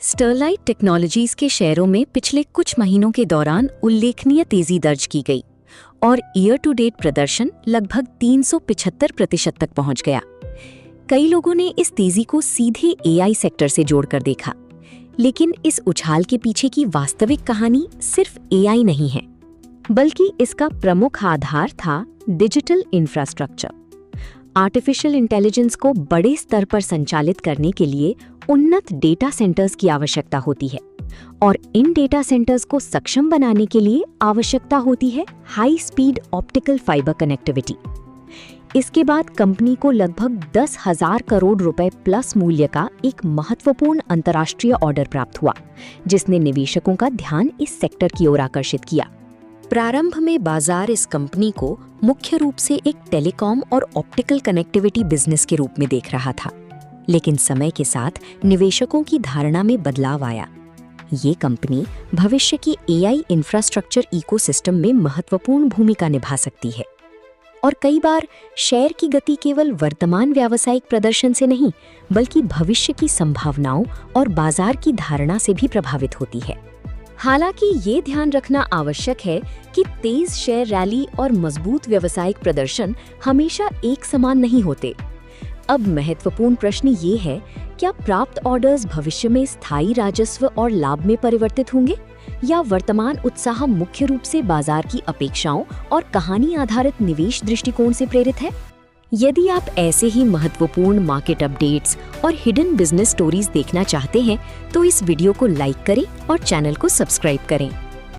Sterlite technologies के शेयरों में पिछले कुछ महीनों के दौरान उल्लेखनीय तेजी दर्ज की गई और ईयर टू डेट प्रदर्शन लगभग 375% तक पहुंच गया। कई लोगों ने इस तेजी को सीधे एआई सेक्टर से जोड़कर देखा, लेकिन इस उछाल के पीछे की वास्तविक कहानी सिर्फ एआई नहीं है, बल्कि इसका प्रमुख आधार था डिजिटल इंफ्रास्ट्रक्चर। आर्टिफिशियल इंटेलिजेंस को बड़े स्तर पर संचालित करने के लिए उन्नत डेटा सेंटर्स की आवश्यकता होती है और इन डेटा सेंटर्स को सक्षम बनाने के लिए आवश्यकता होती है high speed optical fibre connectivity. इसके बाद कंपनी को लगभग 10,000 करोड़ रुपए प्लस मूल्य का एक महत्वपूर्ण अंतर्राष्ट्रीय ऑर्डर प्राप्त हुआ, जिसने निवेशकों का ध्यान इस सेक्टर की ओर आकर्षित किया। प्रारंभ में बाजार इस कंपनी को मुख्य रूप से एक टेलीकॉम और ऑप्टिकल कनेक्टिविटी बिजनेस के रूप में देख रहा था, लेकिन समय के साथ निवेशकों की धारणा में बदलाव आया। ये कंपनी भविष्य की एआई इंफ्रास्ट्रक्चर इकोसिस्टम में महत्वपूर्ण भूमिका निभा सकती है और कई बार शेयर की गति केवल वर्तमान व्यावसायिक प्रदर्शन से नहीं, बल्कि भविष्य की संभावनाओं और बाजार की धारणा से भी प्रभावित होती है। हालांकि ये ध्यान रखना आवश्यक है कि तेज शेयर रैली और मजबूत व्यावसायिक प्रदर्शन हमेशा एक समान नहीं होते। अब महत्वपूर्ण प्रश्न ये है, क्या प्राप्त ऑर्डर्स भविष्य में स्थायी राजस्व और लाभ में परिवर्तित होंगे या वर्तमान उत्साह मुख्य रूप से बाजार की अपेक्षाओं और कहानी आधारित निवेश दृष्टिकोण से प्रेरित है? यदि आप ऐसे ही महत्वपूर्ण मार्केट अपडेट्स और हिडन बिजनेस स्टोरीज देखना चाहते हैं, तो इस वीडियो को लाइक करें और चैनल को सब्सक्राइब करें।